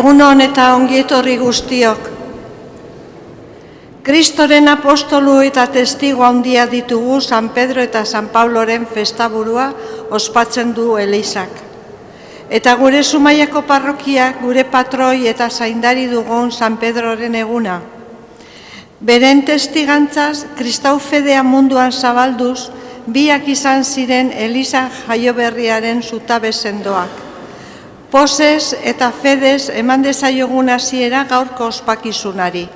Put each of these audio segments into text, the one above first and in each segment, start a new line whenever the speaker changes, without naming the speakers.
Egunon eta ongietorri guztiok. Kristoren apostolu eta testigo handia ditugu San Pedro eta San Pauloren festaburua ospatzen du Elizak. Eta gure Zumaiako parrokiak gure patroi eta zaindari dugun San Pedroren eguna. Beren testigantzaz, kristau fedea munduan zabalduz, biak izan ziren Eliza jaioberriaren zutabe sendoak. Pozez eta fedez eman dezaiogun hasiera gaurko ospakizunari.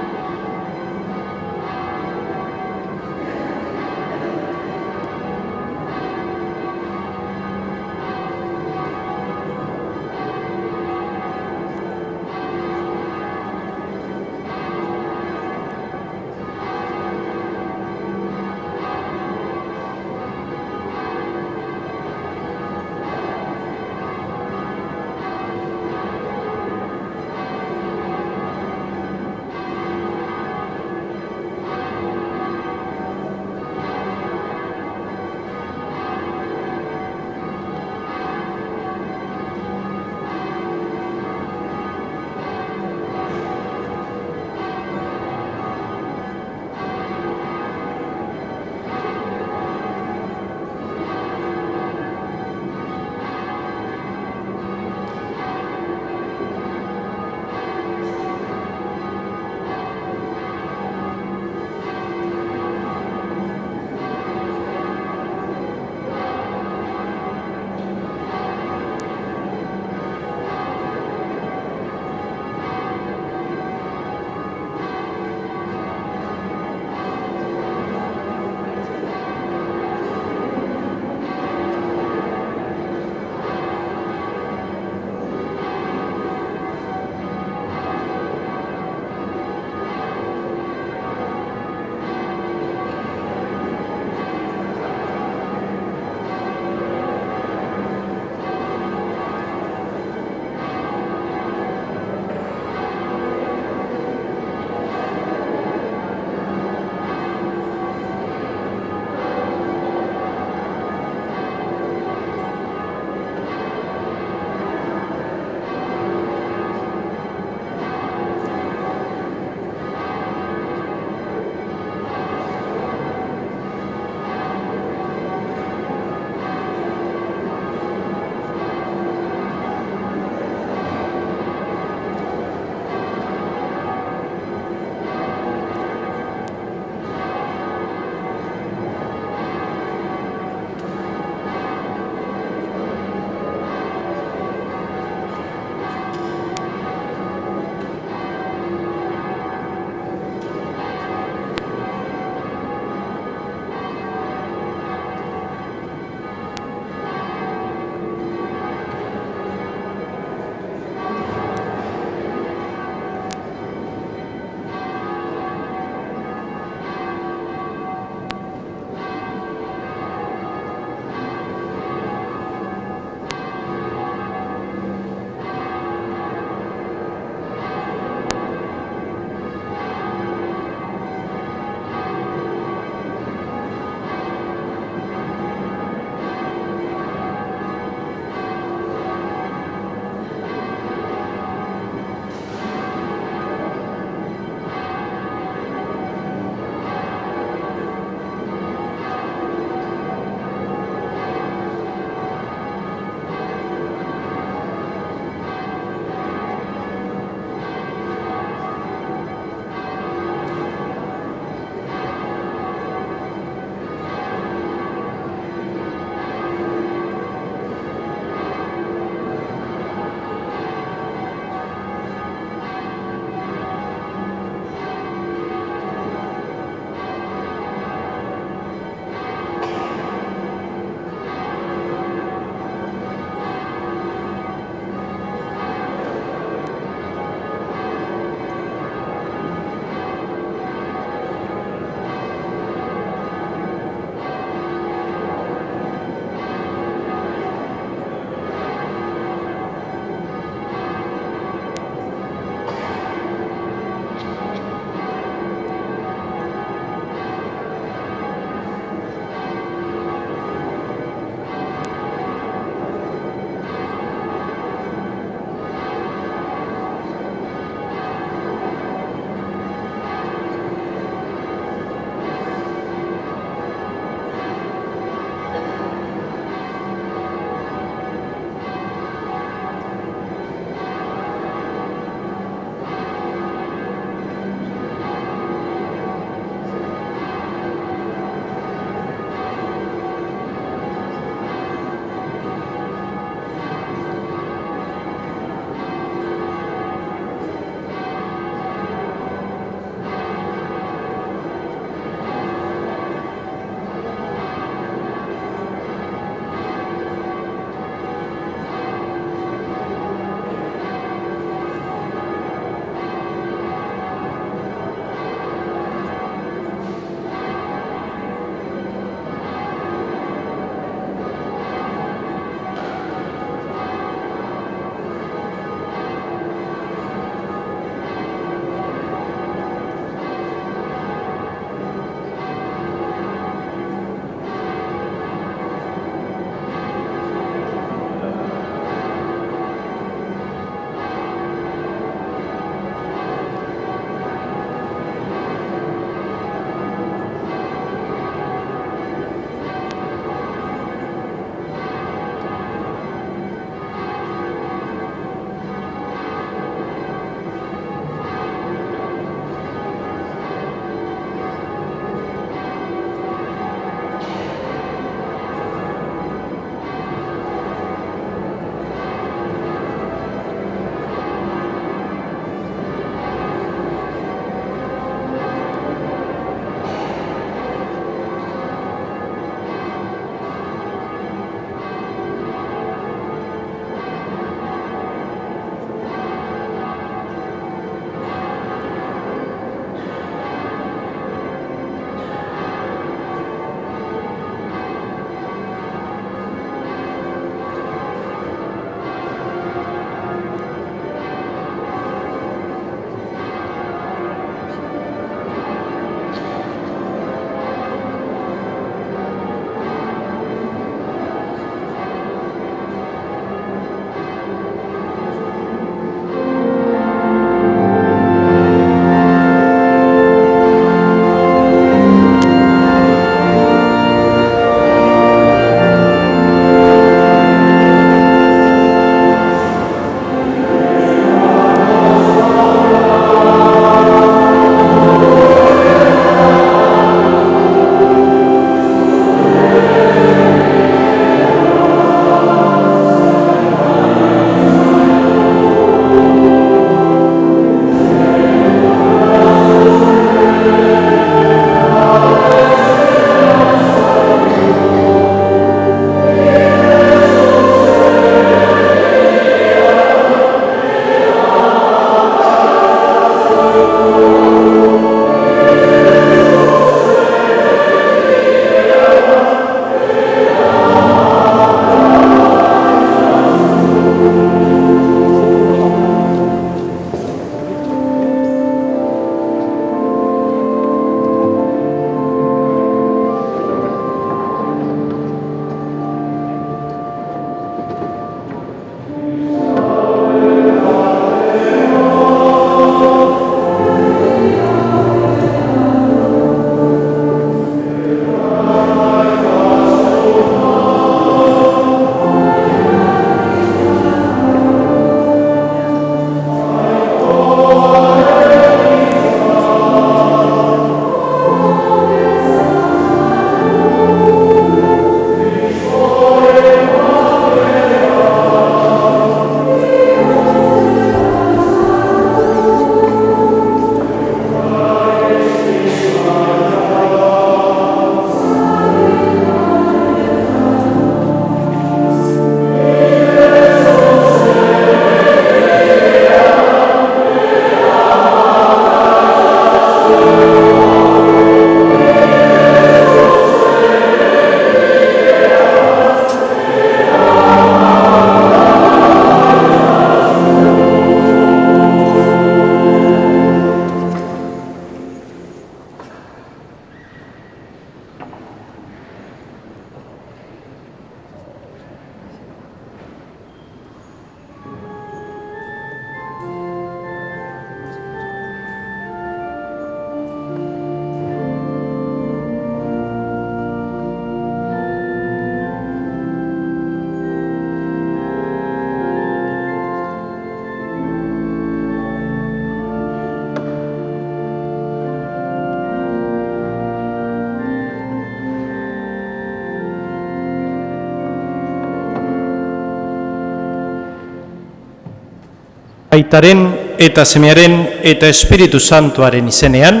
Aitaren eta Semearen eta Espiritu Santuaren izenean.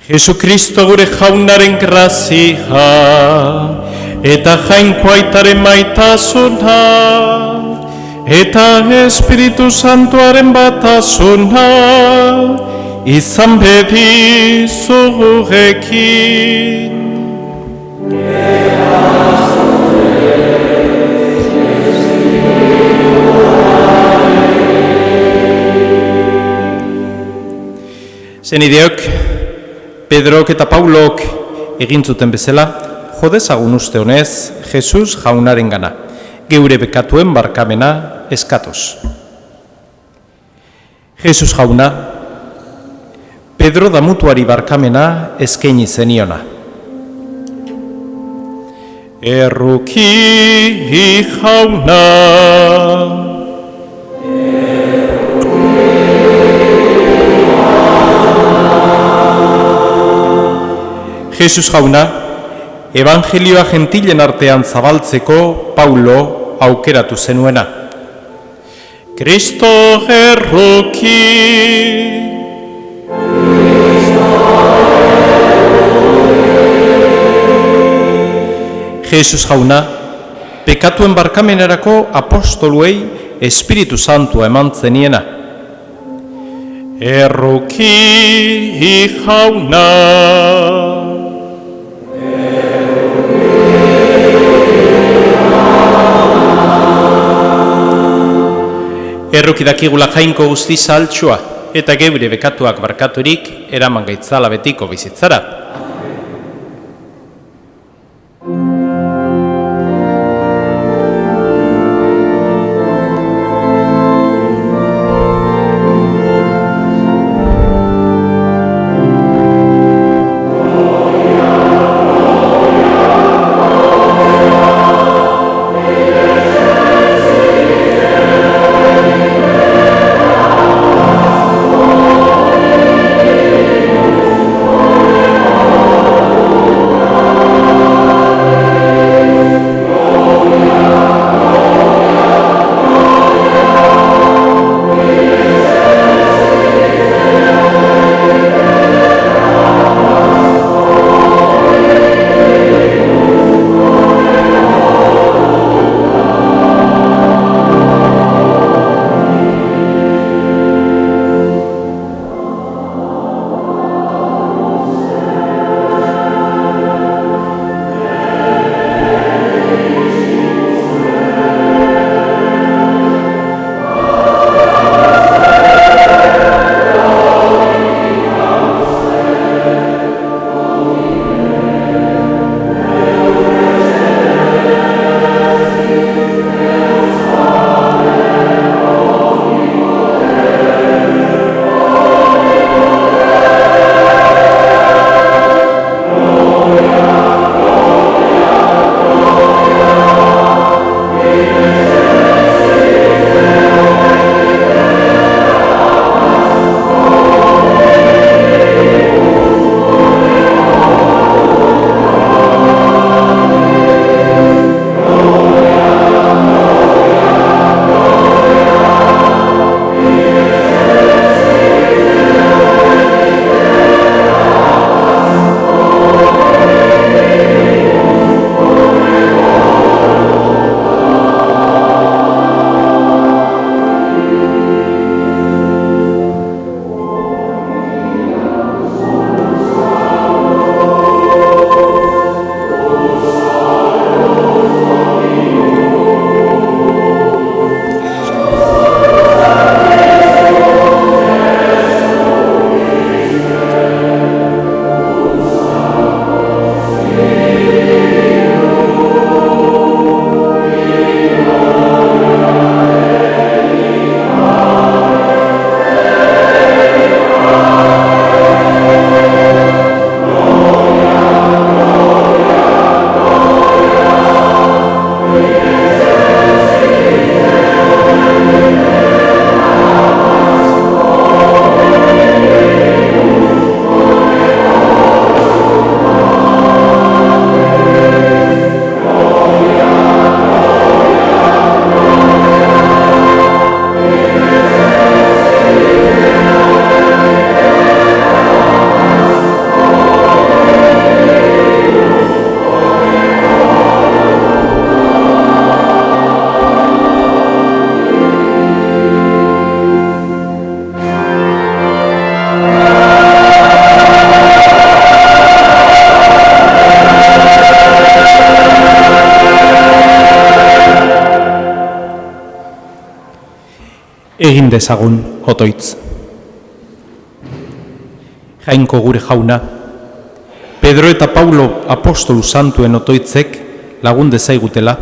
Jesukristo gure jaunaren grazia eta jainko aitaren maitasuna eta Espiritu Santuaren batasuna izan bedi zugurekin. Zenideok, Pedrok eta Paulok egin zuten bezala, jo dezagun uste honez, Jesus jaunaren gana, geure bekatuen barkamena eskatuz. Jesus jauna, Pedro damutuari barkamena eskaini zeniona. Erruki jauna, Jesus jauna, evangelioa gentilen artean zabaltzeko Paulo aukeratu zenuena. Kristo erruki, Jesus jauna, pekatuen barkamenerako apostoluei Espiritu Santua eman zeniena. Erruki jauna, erruki dakigula jainko guzti saltsua eta geure bekatuak barkaturik eraman gaitzala betiko bizitzara. egin dezagun otoitz. Jainko gure jauna, Pedro eta Paulo apostolu santuen otoitzek lagun dezaigutela,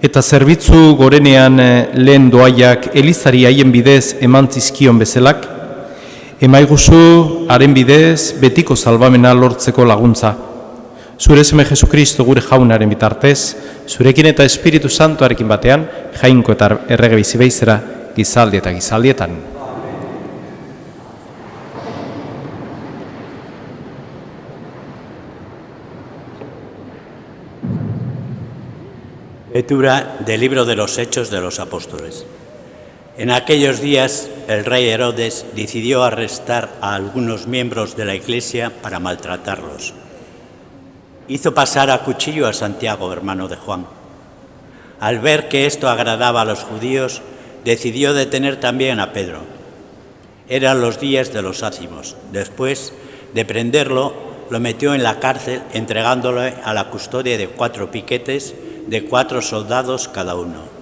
eta zerbitzu gorenean lehen doaiak elizari haien bidez eman zizkion bezalak, emaiguzu haren bidez betiko salbamena lortzeko laguntza. Zure seme Jesukristo gure jaunaren bitartez, zurekin eta Espiritu Santuarekin batean, jainko eta errege bizi beizera, gizaldi eta gizaldietan.
Lectura del libro de los Hechos de los Apóstoles. En aquellos días, el rey Herodes decidió arrestar a algunos miembros de la Iglesia para maltratarlos. Hizo pasar a cuchillo a Santiago, hermano de Juan. Al ver que esto agradaba a los judíos, decidió detener también a Pedro. Eran los días de los ácimos. Después de prenderlo, lo metió en la cárcel, entregándolo a la custodia de 4 piquetes, de 4 soldados cada uno.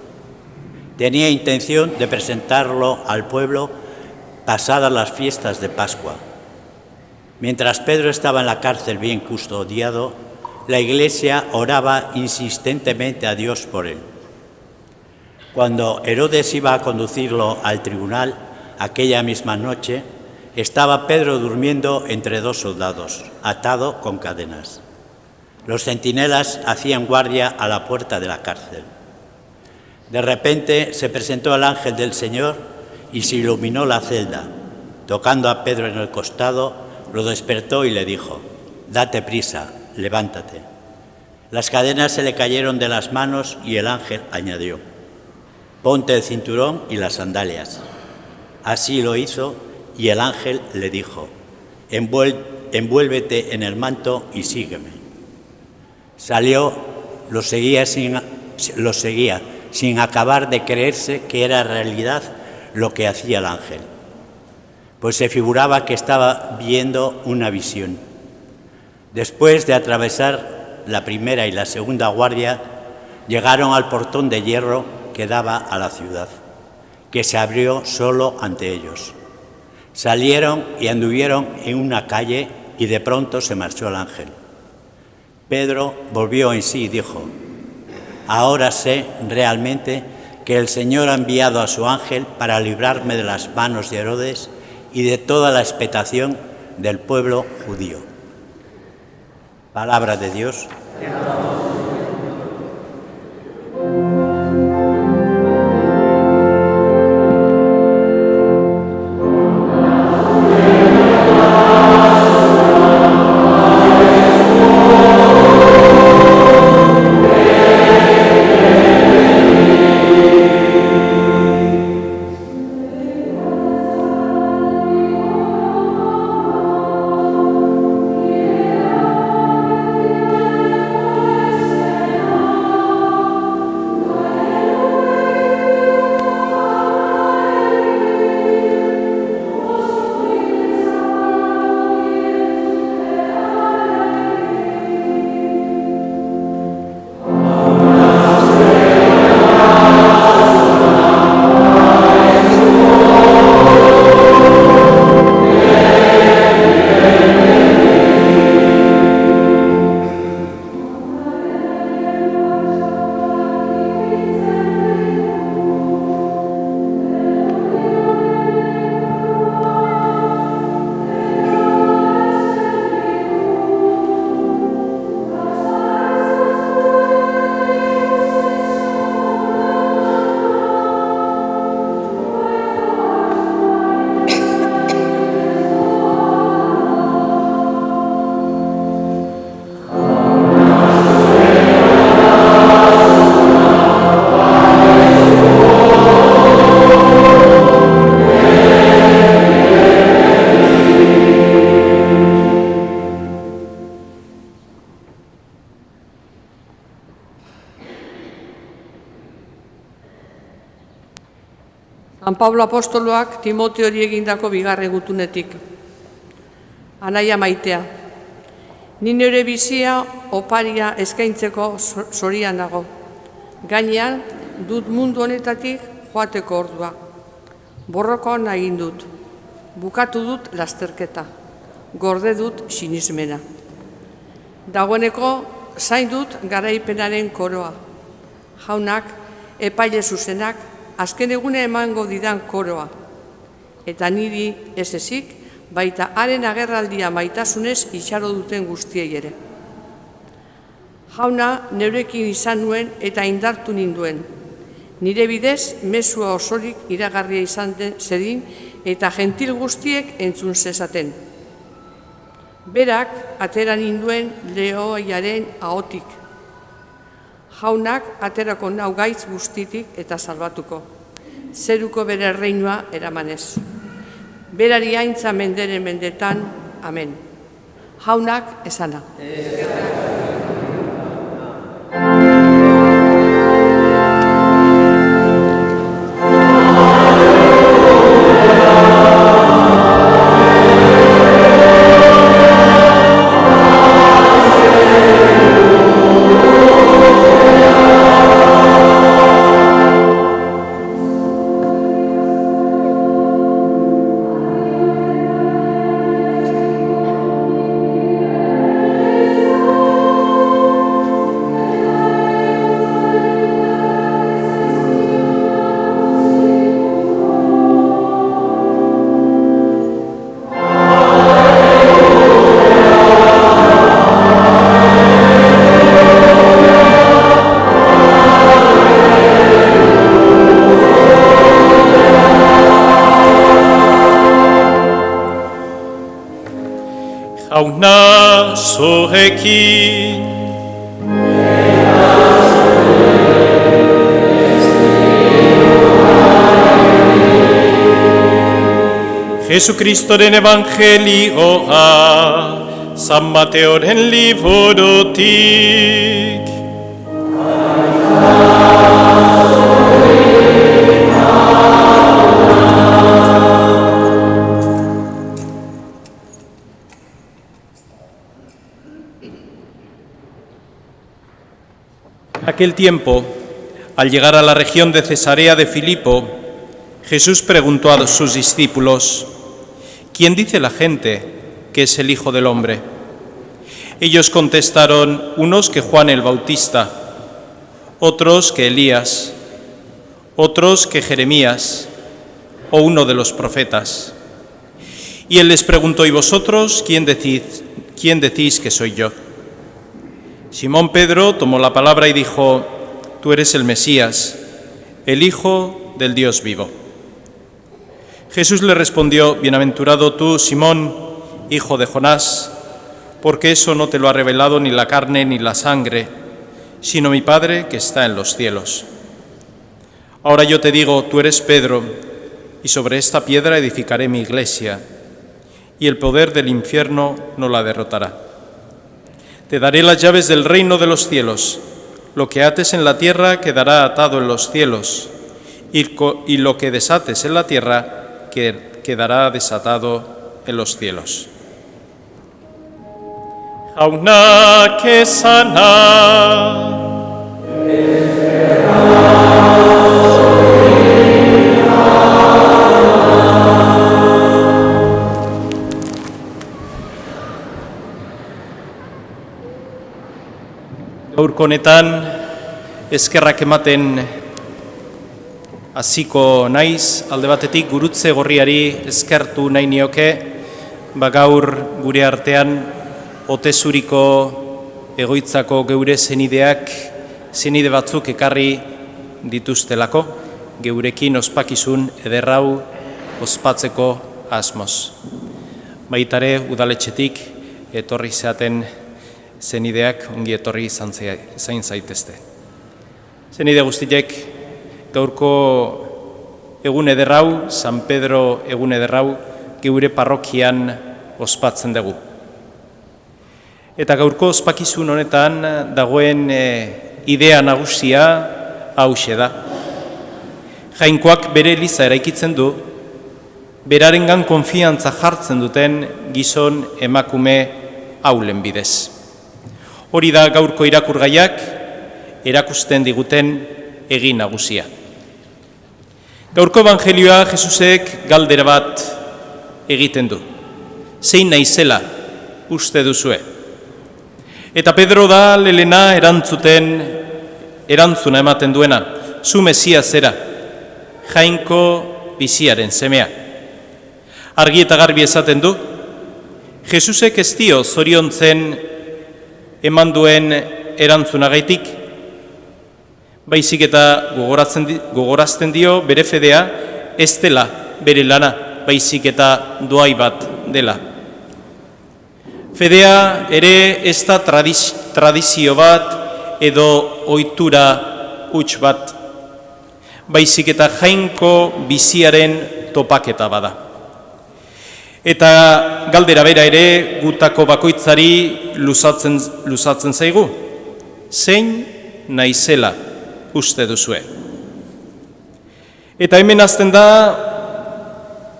Tenía intención de presentarlo al pueblo pasadas las fiestas de Pascua. Mientras Pedro estaba en la cárcel bien custodiado, la Iglesia oraba insistentemente a Dios por él. Cuando Herodes iba a conducirlo al tribunal, aquella misma noche, estaba Pedro durmiendo entre 2 soldados, atado con cadenas. Los centinelas hacían guardia a la puerta de la cárcel. De repente se presentó el ángel del Señor y se iluminó la celda. Tocando a Pedro en el costado, lo despertó y le dijo: «Date prisa, levántate». Las cadenas se le cayeron de las manos y el ángel añadió: «Ponte el cinturón y las sandalias». Así lo hizo y el ángel le dijo: «Envuélvete en el manto y sígueme». Salió, lo seguía sin acabar de creerse que era realidad lo que hacía el ángel, pues se figuraba que estaba viendo una visión. Después de atravesar la primera y la segunda guardia, llegaron al portón de hierro que daba a la ciudad, que se abrió solo ante ellos. Salieron y anduvieron en una calle y de pronto se marchó el ángel. Pedro volvió en sí y dijo: «Ahora sé realmente que el Señor ha enviado a su ángel para librarme de las manos de Herodes y de toda la expectación del pueblo judío». Palabra de Dios.
San Pablo apostoloak Timoteori egindako bigarren gutunetik. Anaia maitea, ni nire bizia oparia eskaintzeko zorian dago. Gainean dut mundu honetatik joateko ordua. Borrokoan egin dut, bukatu dut lasterketa, gorde dut sinismena. Dagoeneko zain dut garaipenaren koroa. Jaunak, epaile zuzenak, azken egune emango didan koroa. Eta niri ez ezik, baita haren agerraldia maitasunez itxaro duten guztiei ere. Jauna neurekin izan nuen eta indartu ninduen. Nire bidez, mezua osorik iragarria izan zedin eta gentil guztiek entzun zezaten. Berak atera ninduen lehoiaren ahotik. Jaunak aterako nau gaitz guztitik eta salbatuko. Zeruko bere reinua eramanez. Berari aintza menderen mendetan, amen. Jaunak esana.
Jauna zurekin. Jesukristoren evangelioa, San Mateoren liburutik. Aquel tiempo, al llegar a la región de Cesarea de Filipo, Jesús preguntó a sus discípulos: ¿quién dice la gente que es el Hijo del Hombre? Ellos contestaron, unos que Juan el Bautista, otros que Elías, otros que Jeremías o uno de los profetas. Y él les preguntó: ¿y vosotros quién decís que soy yo? Simón Pedro tomó la palabra y dijo: tú eres el Mesías, el Hijo del Dios vivo. Jesús le respondió: bienaventurado tú, Simón, hijo de Jonás, porque eso no te lo ha revelado ni la carne ni la sangre, sino mi Padre que está en los cielos. Ahora yo te digo, tú eres Pedro, y sobre esta piedra edificaré mi iglesia, y el poder del infierno no la derrotará. Te daré las llaves del reino de los cielos. Lo que ates en la tierra quedará atado en los cielos, y lo que desates en la tierra quedará desatado en los cielos. Jauna que sana. Gaurko honetan eskerrak ematen hasiko naiz, alde batetik gurutze gorriari eskertu nahi nioke, gaur gure artean Otezuriko egoitzako geure zenide batzuk ekarri dituztelako, geurekin ospakizun ederrau ospatzeko asmoz. Baitare udaletxetik etorri zeaten zenideak ongi etorri zain zaitezte. Zenide guztiek gaurko egun ederrau, San Pedro egun ederrau, geure parrokian ospatzen dugu. Eta gaurko ospakizun honetan dagoen idea nagusia hauxe da. Jainkoak bere eliza eraikitzen du, berarengan konfiantza jartzen duten gizon emakume haulen bidez. Hori da gaurko irakurgaiak erakusten diguten egin nagusia. Gaurko evangelioa Jesusek galdera bat egiten du. Zein naizela uste duzue? Eta Pedro da lelena erantzuna ematen duena. Zu Mesia zera, Jainko biziaren semea. Argi eta garbi esaten du, Jesusek ez dio zoriontzen eman duen erantzunagaitik, baizik eta gogorazten dio bere fedea ez dela bere lana, baizik eta doai bat dela. Fedea ere ez da tradizio bat edo ohitura huts bat, baizik eta Jainko biziaren topaketa bada. Eta galdera bera ere gutako bakoitzari luzatzen zaigu. Zein naizela uste duzue? Eta hemen hasten da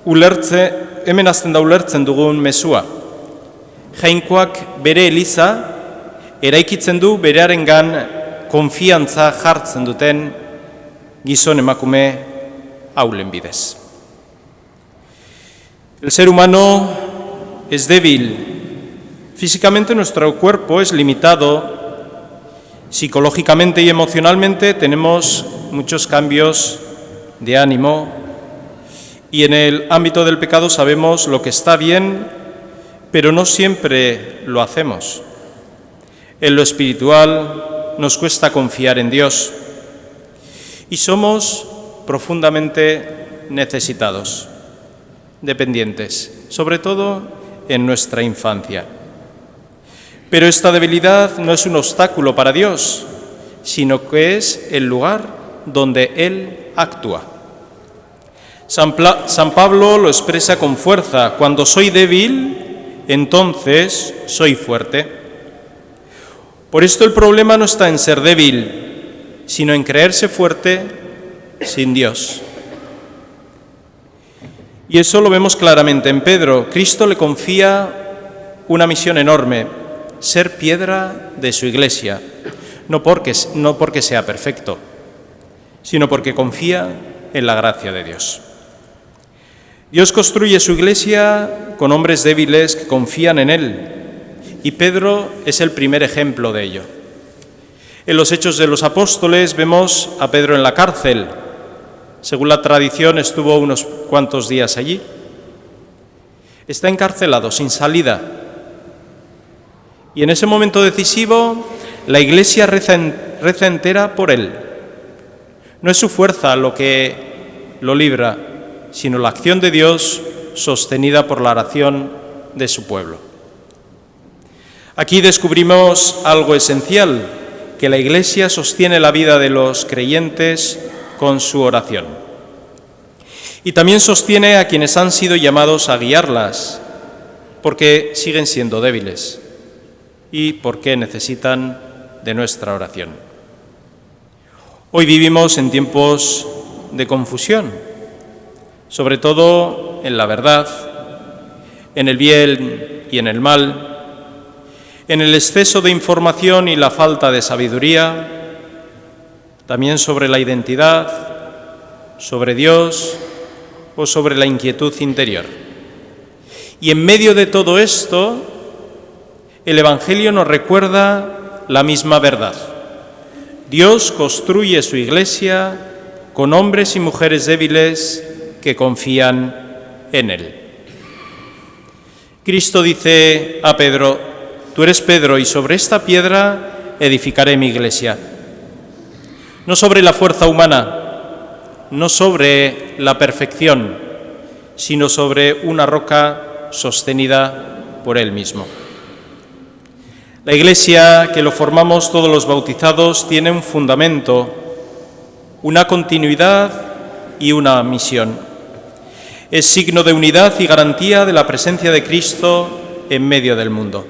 ulertzen dugun mezua. Jainkoak bere eliza eraikitzen du berearengan konfiantza jartzen duten gizon emakume haulen bidez. El ser humano es débil. Físicamente nuestro cuerpo es limitado. Psicológicamente y emocionalmente tenemos muchos cambios de ánimo. Y en el ámbito del pecado sabemos lo que está bien, pero no siempre lo hacemos. En lo espiritual nos cuesta confiar en Dios. Y somos profundamente necesitados, dependientes, sobre todo en nuestra infancia. Pero esta debilidad no es un obstáculo para Dios, sino que es el lugar donde Él actúa. San Pablo lo expresa con fuerza: cuando soy débil, entonces soy fuerte. Por esto el problema no está en ser débil, sino en creerse fuerte sin Dios. Y eso lo vemos claramente en Pedro. Cristo le confía una misión enorme: ser piedra de su iglesia, no porque sea perfecto, sino porque confía en la gracia de Dios. Dios construye su iglesia con hombres débiles que confían en Él, y Pedro es el primer ejemplo de ello. En los Hechos de los Apóstoles vemos a Pedro en la cárcel. Según la tradición, estuvo unos cuantos días allí. Está encarcelado, sin salida. Y en ese momento decisivo, la Iglesia reza entera por él. No es su fuerza lo que lo libra, sino la acción de Dios sostenida por la oración de su pueblo. Aquí descubrimos algo esencial, que la Iglesia sostiene la vida de los creyentes con su oración. Y también sostiene a quienes han sido llamados a guiarlas, porque siguen siendo débiles y porque necesitan de nuestra oración. Hoy vivimos en tiempos de confusión, sobre todo en la verdad, en el bien y en el mal, en el exceso de información y la falta de sabiduría, también sobre la identidad, sobre Dios o sobre la inquietud interior. Y en medio de todo esto, el Evangelio nos recuerda la misma verdad. Dios construye su iglesia con hombres y mujeres débiles que confían en Él. Cristo dice a Pedro: tú eres Pedro, y sobre esta piedra edificaré mi iglesia. No sobre la fuerza humana, no sobre la perfección, sino sobre una roca sostenida por Él mismo. La Iglesia, que lo formamos todos los bautizados, tiene un fundamento, una continuidad y una misión. Es signo de unidad y garantía de la presencia de Cristo en medio del mundo.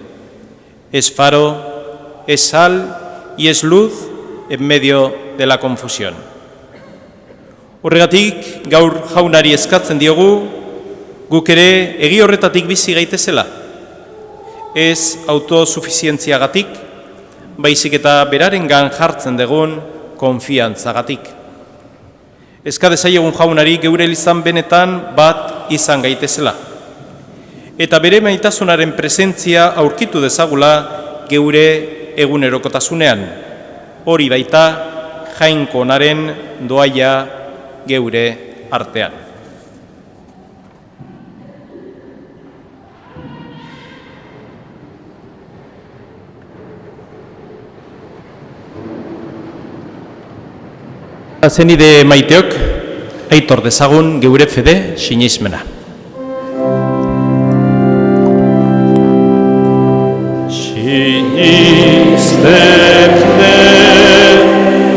Es faro, es sal y es luz en medio de la confusión. Horregatik, gaur jaunari eskatzen diogu, guk ere egi horretatik bizi gaitezela. Ez autosufizientziagatik, baizik eta berarengan jartzen dugun konfiantzagatik. Eska dezaiegun jaunari geure elizan benetan bat izan gaitezela. Eta bere maitasunaren presentzia aurkitu dezagula geure egunerokotasunean. Hori baita Jainko onaren doaia geure artean. Zenide maiteok, aitor dezagun geure fede sinismena.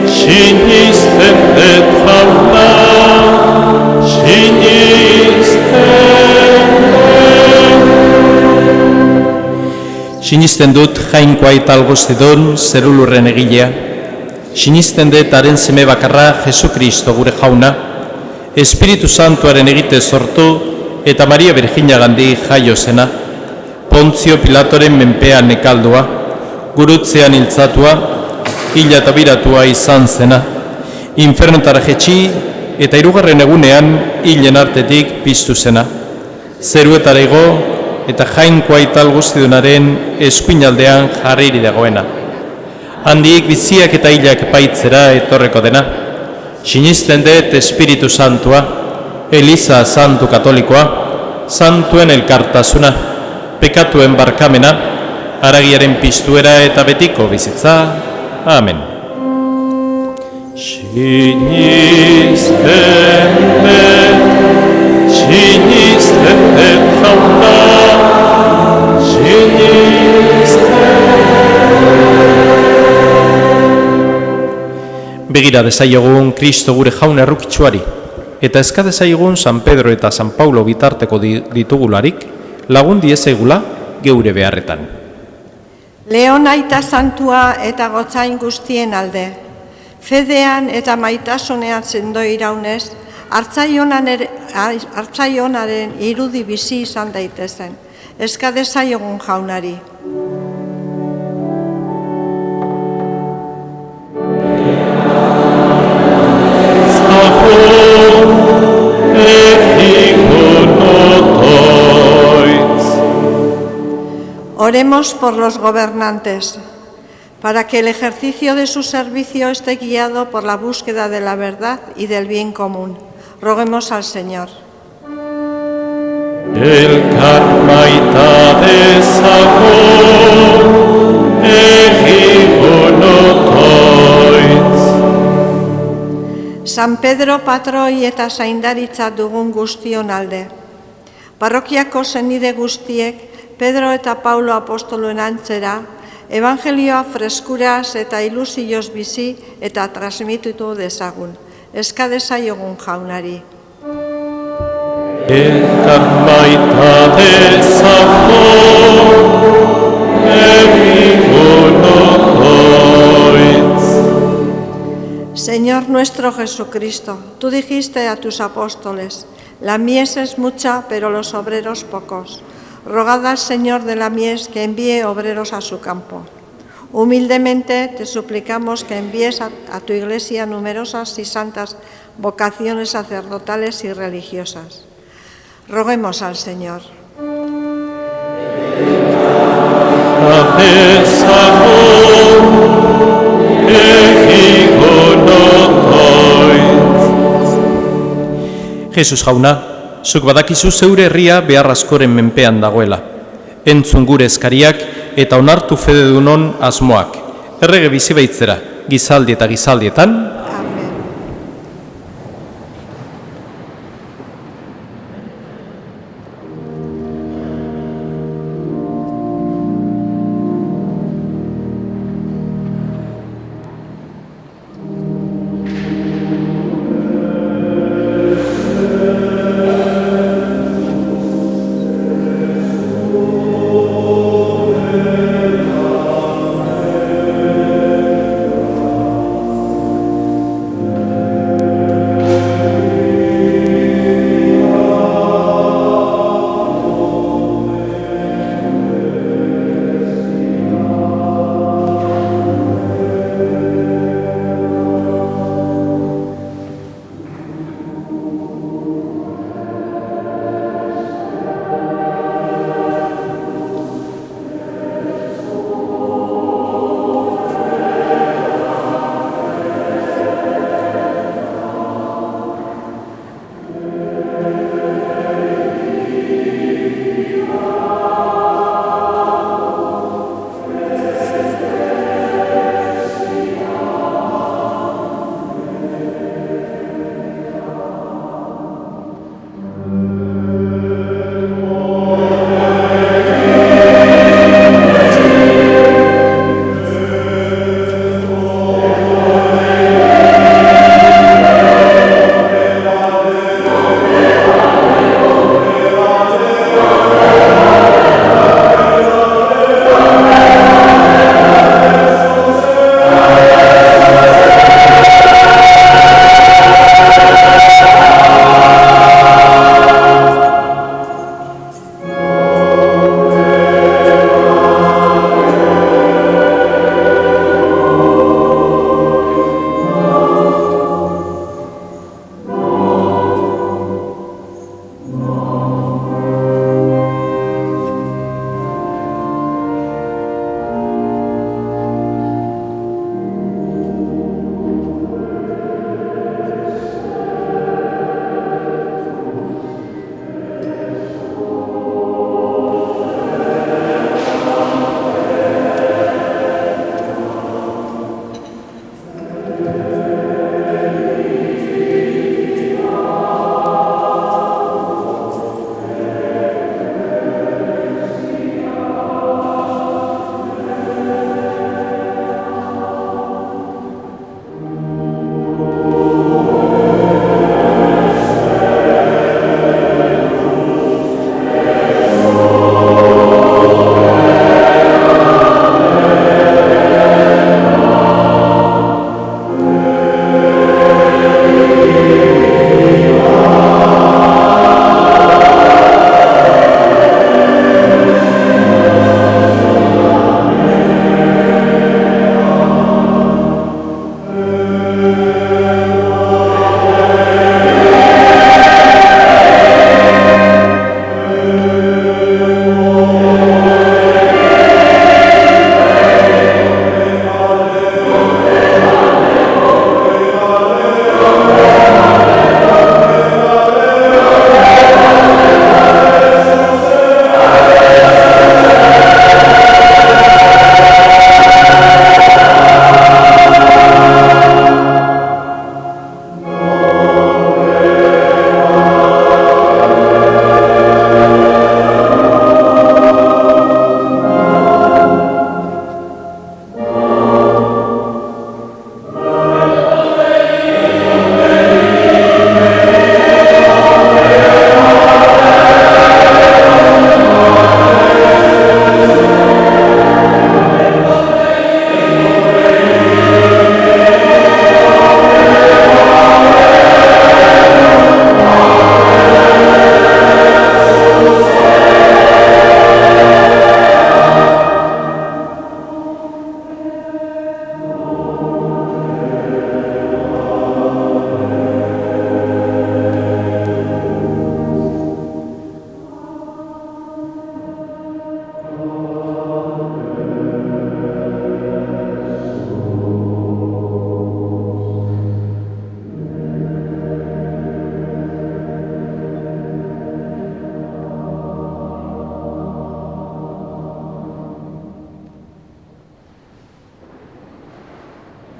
Sinisten dut jauna,
Sinisten dut Jainko aita algoztidun zerulurren egilea. Sinisten dut haren seme bakarra Jesukristo gure jauna, Espiritu Santuaren egite sortu eta Maria Virginia gandi jaio zena, Pontzio Pilatoren menpean nekaldua, gurutzean hiltzatua, hila eta biratua izan zena, infernotara jetxi eta 3. egunean hilen artetik piztu zena, zeruetara igo eta Jainko aita alguztidunaren eskuinaldean jarriri dagoena. Handik biziak eta hilak paitzera etorreko dena. Sinisten dut Espiritu Santua, Eliza Santu Katolikoa, Santuen elkartasuna, pekatuen barkamena, haragiaren piztuera eta betiko bizitza. Amen.
Sinisten dut jauna,
Begira dezaiogun Kristo gure jaun errukitsuari, eta eska dezaiogun San Pedro eta San Paulo bitarteko ditugularik, lagun diezegula geure beharretan.
Leon aita santua eta gotzain guztien alde, fedean eta maitasunean sendo iraunez, hartzaionaren irudi bizi izan daitezen, eska dezaiogun jaunari. Oremos por los gobernantes, para que el ejercicio de su servicio esté guiado por la búsqueda de la verdad y del bien común. Roguemos al Señor. San Pedro patroi eta zaindaritza dugun guztion alde. Parrokiako zenide guztiek Pedro eta Paulo apostoluen antzera, evangelioa freskuraz eta ilusioz bizi eta transmititu dezagun. Eska dezaiogun jaunari.
Eta baita dezagun egigun otoitz.
Señor nuestro Jesucristo, tú dijiste a tus apóstoles, la mies es mucha, pero los obreros pocos. Rogad al Señor de la mies que envíe obreros a su campo. Humildemente te suplicamos que envíes a tu Iglesia numerosas y santas vocaciones sacerdotales y religiosas. Roguemos al Señor.
Jesus jauna, zuk badakizu zeure herria behar askoren menpean dagoela. Entzun gure eskariak eta onartu fededunon asmoak. Errege bizi baitzera, gizaldi eta gizaldietan.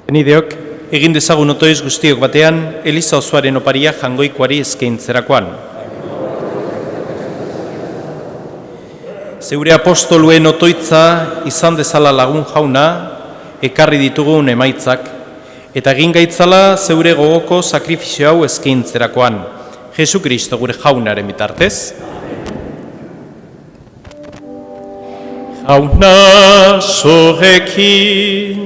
Nideok, egin dezagun otoiz guztiok batean, Eliza osoaren oparia jangoikoari eskaintzerakoan. Zeure apostoluen otoitza izan dezala lagun jauna, ekarri ditugun emaitzak, eta egin gaitzala zeure gogoko sakrifizio hau eskaintzerakoan, Jesu Kristo gure jaunaren bitartez.
Jauna zurekin.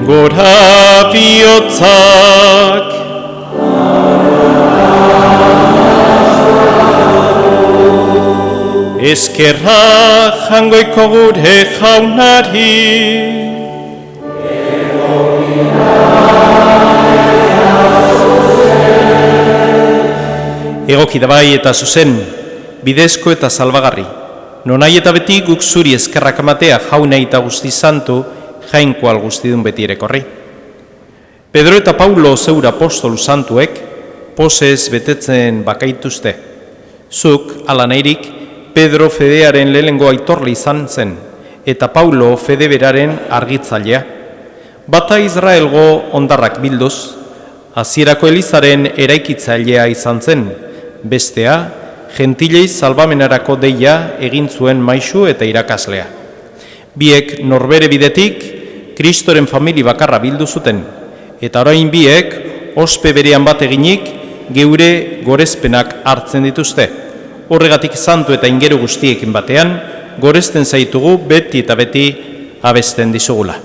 Gora bihotzak. Eskerra jangoiko gure jaunari.
Egoki da bai eta zuzen, bidezko eta salbagarri. Nonai eta beti guk zuri eskerrak amatea jauna eta guzti santu, jainkoal guztidun beti erekorri. Pedro eta Paulo zeura apostolu santuek, posez betetzen bakaituzte. Zuk, ala nahirik, Pedro fedearen lehengo aitorle izan zen, eta Paulo fede beraren argitzailea. Bata Israelgo ondarrak bilduz, hasierako Elizaren eraikitzailea izan zen, bestea, gentilei salbamenarako deia egin zuen maisu eta irakaslea. Biek norbere bidetik, Kristoren famili bakarra bildu zuten, eta orain biek, ospe berean bat eginik, geure gorezpenak hartzen dituzte. Horregatik santu eta ingeru guztiekin batean, gorezten zaitugu beti eta beti abesten dizugula.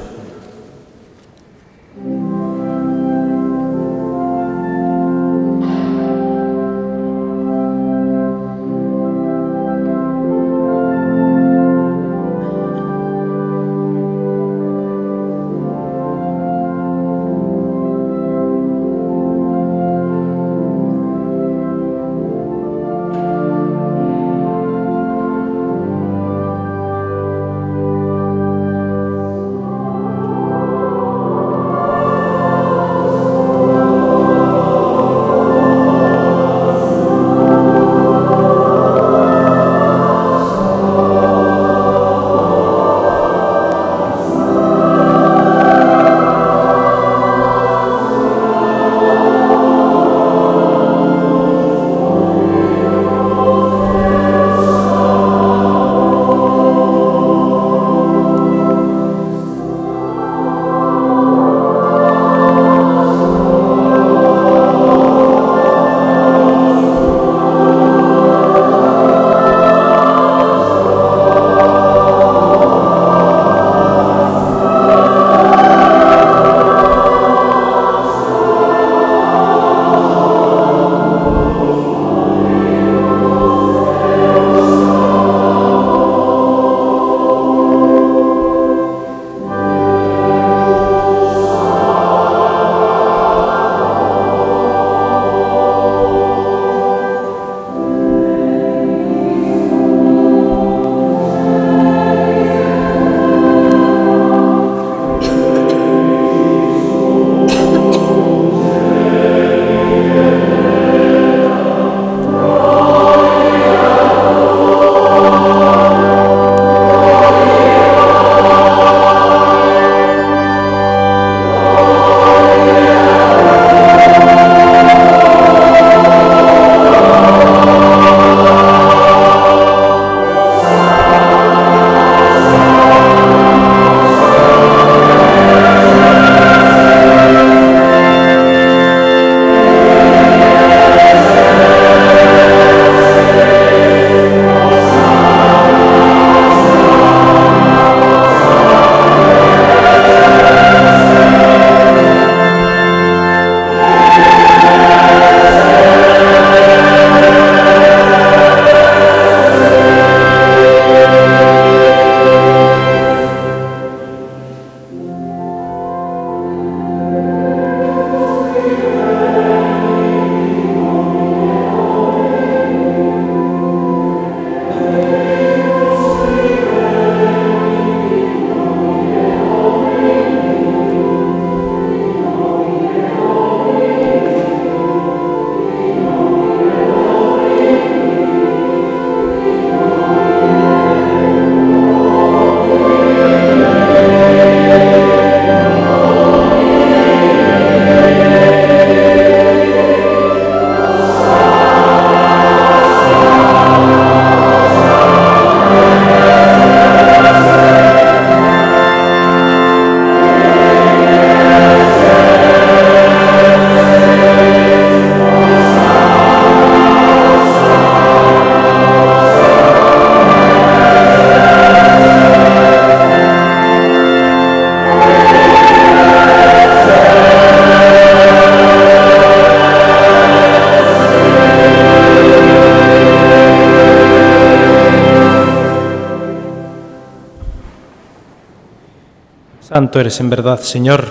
Santo eres en verdad, Señor,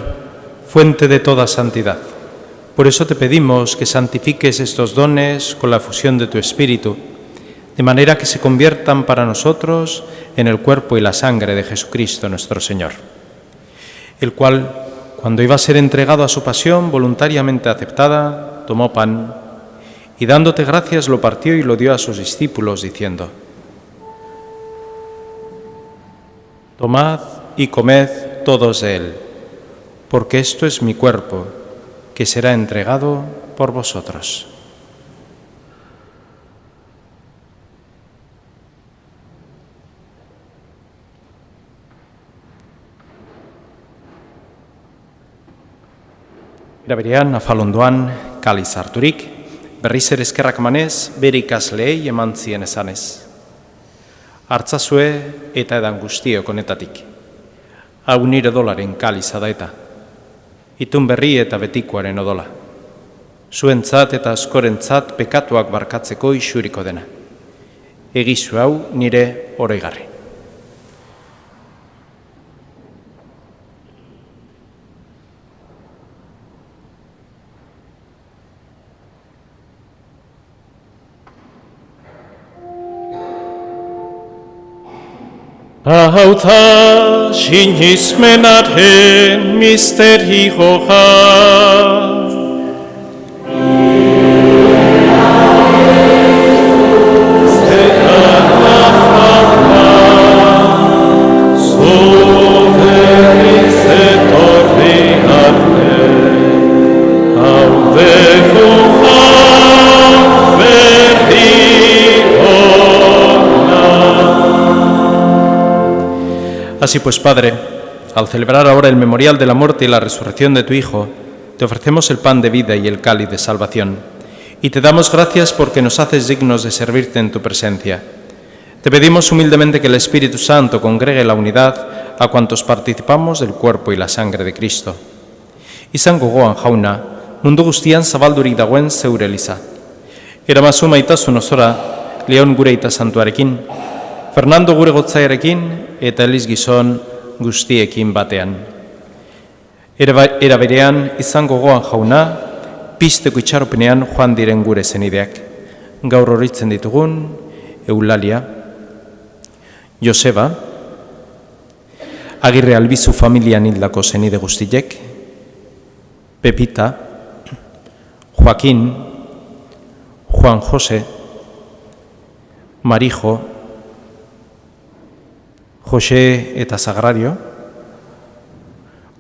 fuente de toda santidad. Por eso te pedimos que santifiques estos dones con la fusión de tu Espíritu, de manera que se conviertan para nosotros en el cuerpo y la sangre de Jesucristo nuestro Señor, el cual, cuando iba a ser entregado a su pasión voluntariamente aceptada, tomó pan y dándote gracias lo partió y lo dio a sus discípulos, diciendo: Tomad y comed todos de él, porque esto es mi cuerpo, que será entregado por vosotros. Era berean, afalondoan, kaliz harturik, berriz ere eskerrak emanez, bere ikasleei eman zien esanez. Hartzazue eta edan guztiok honetatik. Hau nire odolaren kaliza da eta. Itun berri eta betikoaren odola. Zuentzat eta askorentzat pekatuak barkatzeko isuriko dena. Egizu hau nire oroigarri.
Hau da sinismenaren misterioa.
Así pues, Padre, al celebrar ahora el memorial de la muerte y la resurrección de tu Hijo, te ofrecemos el pan de vida y el cáliz de salvación, y te damos gracias porque nos haces dignos de servirte en tu presencia. Te pedimos humildemente que el Espíritu Santo congregue la unidad a cuantos participamos del cuerpo y la sangre de Cristo. Izan gogoan jauna, mundu guztian zabaldurik dagoen zeure eliza. Eramazu maitasun osora, Leon gure aita santuarekin, Fernando gure gotzaiarekin eta Eliz gizon guztiekin batean. Era berean izan gogoan jauna, pizteko itxaropenean joan diren gure zenideak. Gaur horitzen ditugun Eulalia, Joseba, Agirre Albizu familian hildako zenide guztiek, Pepita, Joaquín, Juan José, Marijo, Jose eta Sagrario,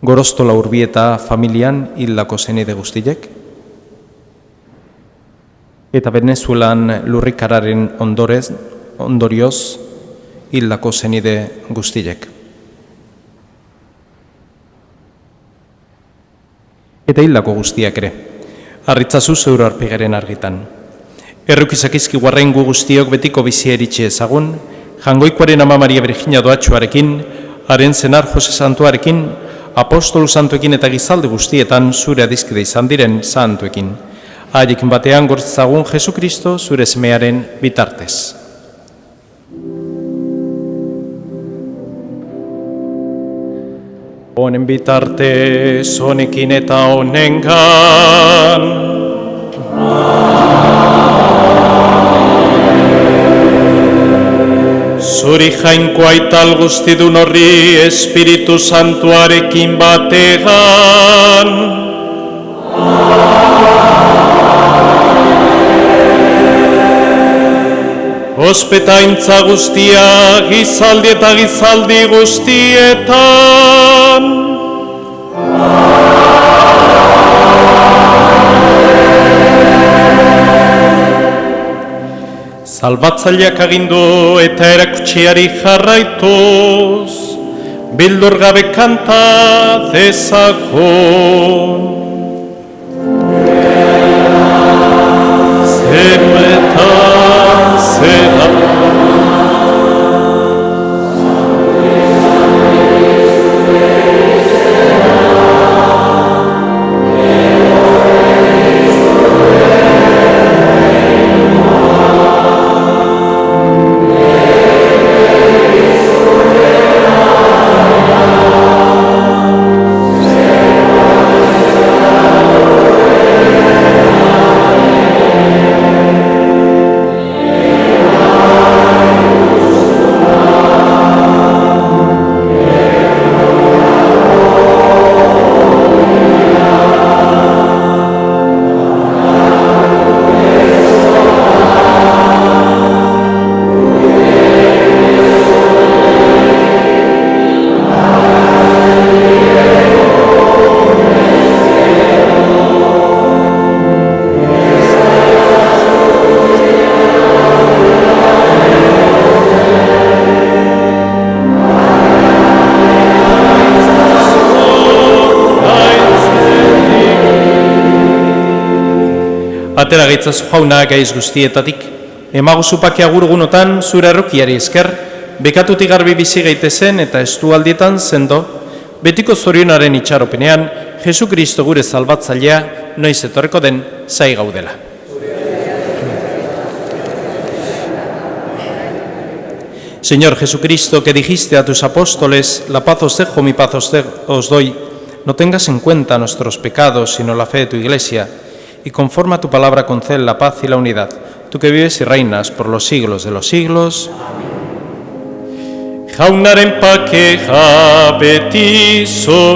Gorostola Urbieta familian hildako zenide guztiek, eta Venezuelan lurrikararen ondorioz hildako zenide guztiek. Eta hildako guztiak ere, harritzazu zeure aurpegaren argitan. Errukizakizki guarren gu guztiok betiko bizia eritxe ezagun, Jangoikoaren ama Maria Virginia doatxuarekin, haren zenar Jose Santuarekin, apostolu santuekin eta gizalde guztietan zure adizkide izan diren santuekin. Haiekin batean gortzagun Jesu Kristo zure semearen bitartez. Honen bitartez, honekin eta honengan. Zuri jainkoa ital guztidun horri Espiritu Santuarekin bategan. Ospetaintza guztia gizaldi eta gizaldi guztietan. Salbatzaileak agindu eta erakutsiari jarraituz, bildur gabe kanta dezagun. Zeruetan zera. batera gaitzazu jauna gaiz guztietatik. Emaguzu pake agurgunotan zure errokiari esker, bekatutik garbi bizi gaitezen eta estu aldietan sendo, betiko zorionaren itxaropenean, Jesu Kristo gure salbatzailea, noiz etorreko den zai gaudela. Señor Jesucristo, que dijiste a tus apóstoles, la paz os dejo, mi paz os doy, no tengas en cuenta nuestros pecados, sino la fe de tu Iglesia, y conforme a tu palabra concede la paz y la unidad, tú que vives y reinas por los siglos de los siglos.
Jaunaren pakeja beti zurekin.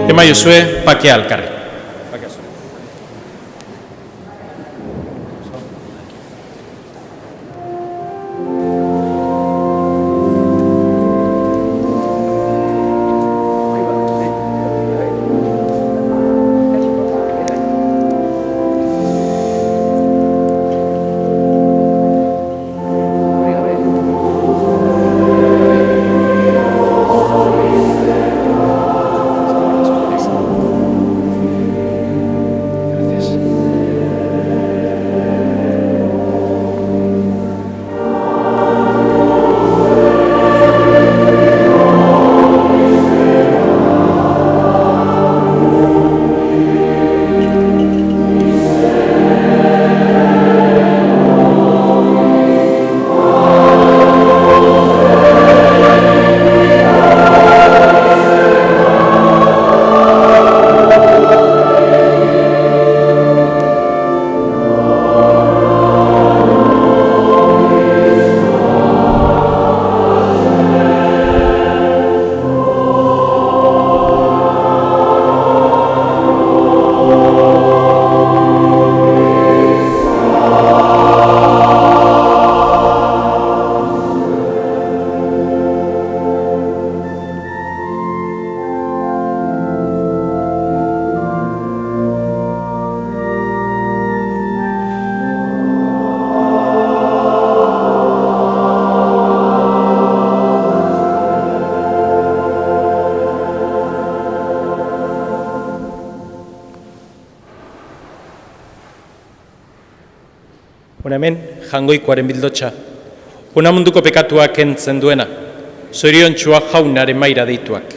Emaiozue pakea elkarri. Hona hemen, jangoikoaren bildotxa, hona munduko pekatuak kentzen duena, zoriontxua jaunaren maira deituak.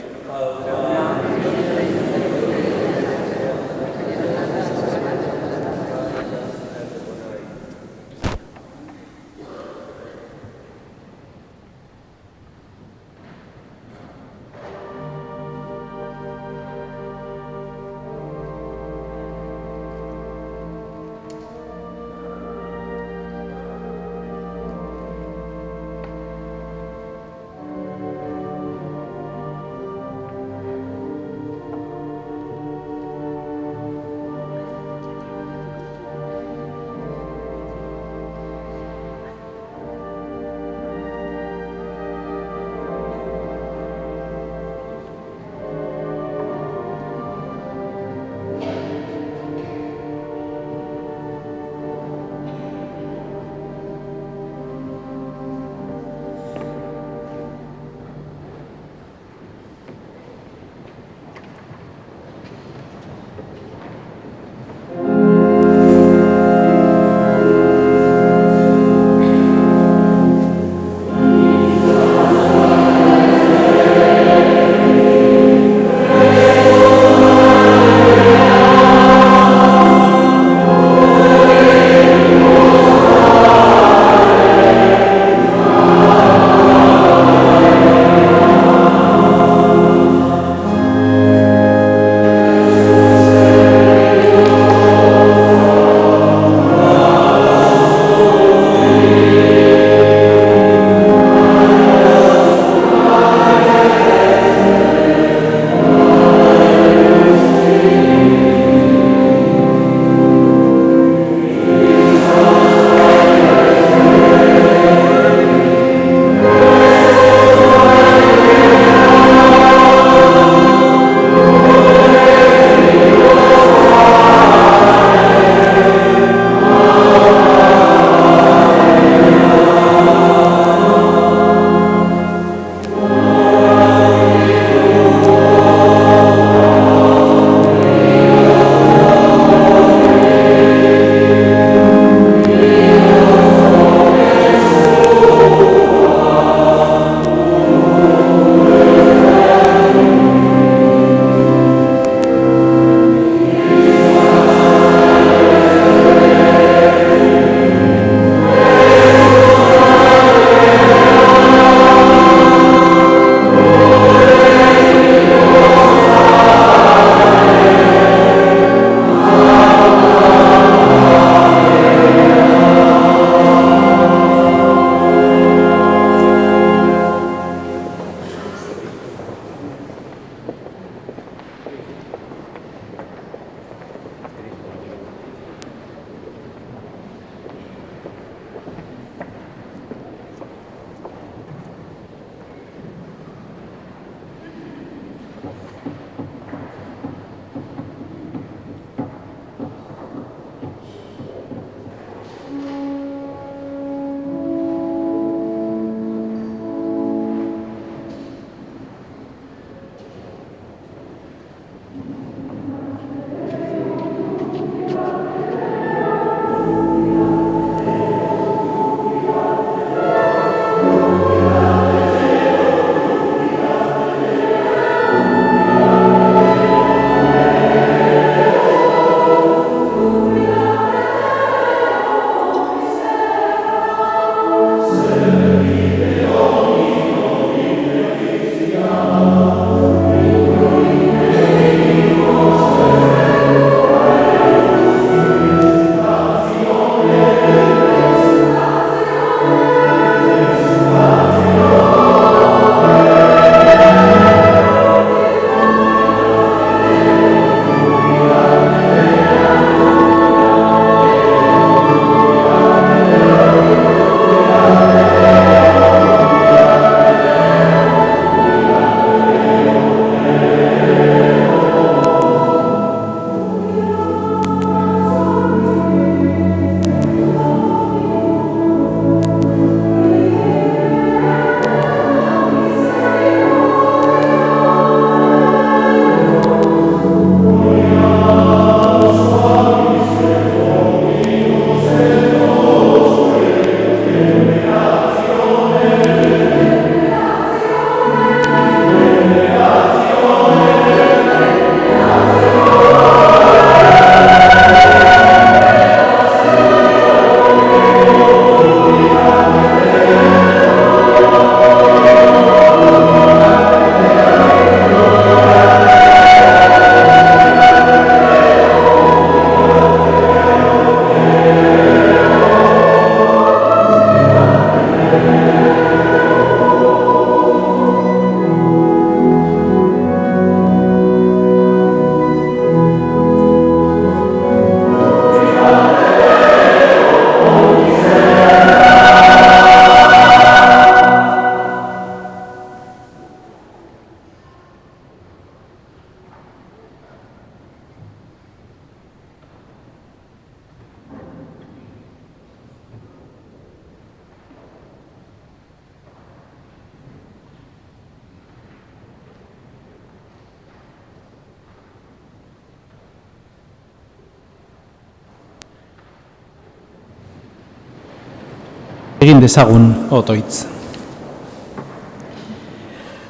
Egin dezagun otoitz.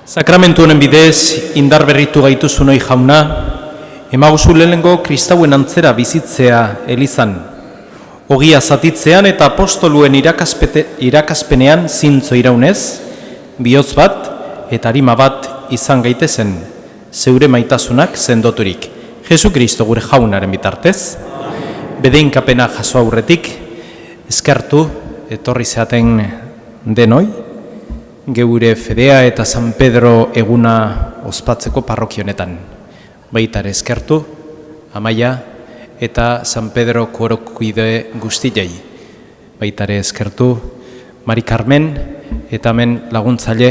Sakramentu honen bidez, indar berritu gaituzunoi jauna, emaguzu lehenengo kristauen antzera bizitzea elizan, ogia zatitzean eta apostoluen irakaspenean zintzo iraunez, bihotz bat eta arima bat izan gaitezen, zeure maitasunak sendoturik. Jesu Kristo gure jaunaren bitartez, bedeinkapena jaso aurretik, eskertu etorri zeaten denoi, geure Fedea eta San Pedro eguna ospatzeko parrokionetan. Baitare eskertu, Amaia eta San Pedro korokide guztiei. Baitare eskertu, Mari Carmen eta hemen laguntzaile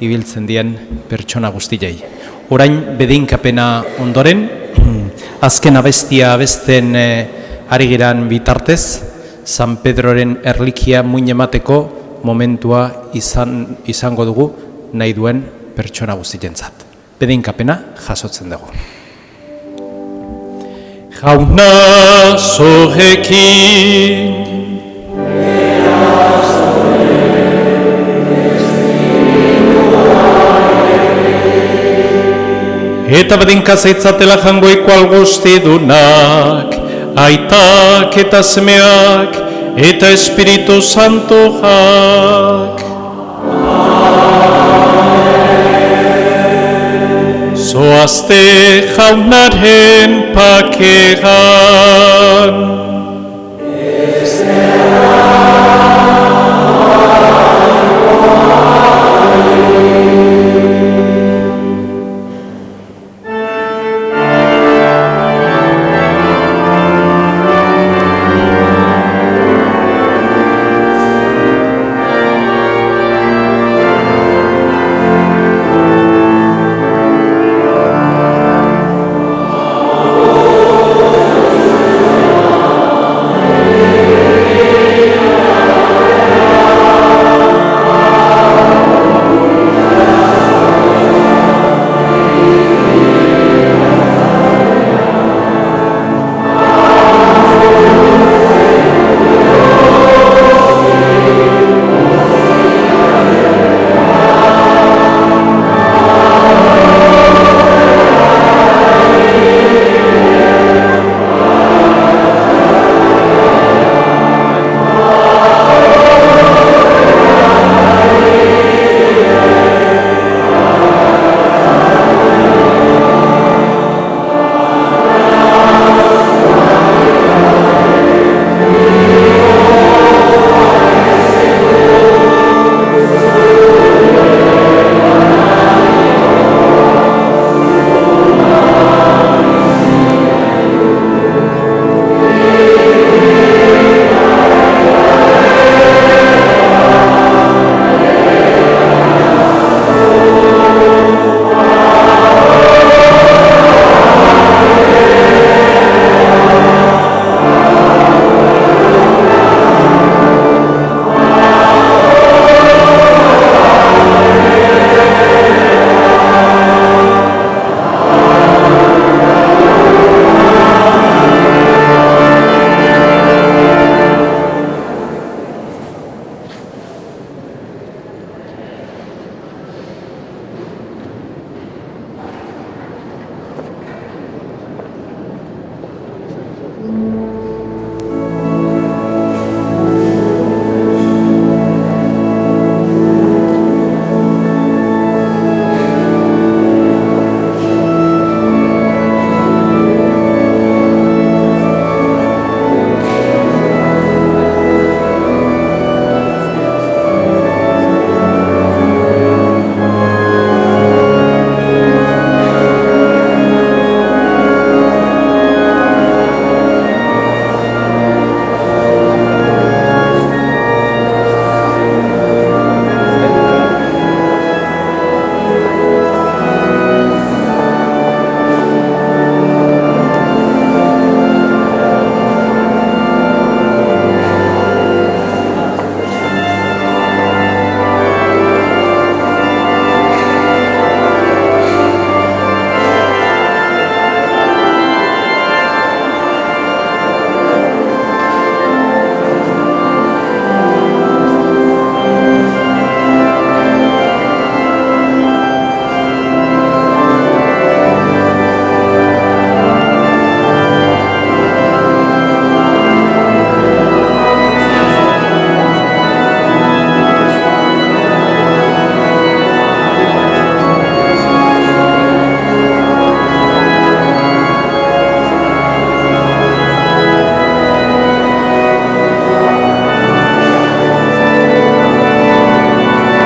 ibiltzen dien pertsona guztiei. Orain bedeinkapena ondoren, azken abestia abesten ari giran bitartez, San Pedroren erlikia muin emateko momentua izango dugu nahi duen pertsona guztientzat. Bedeinkapena jasotzen dugu.
Jauna zurekin, eta bedinka zaitzatela jangoiko alguztidunak, aitak eta semeak, eta Espiritu Santoak. Zoazte jaunaren pakeran.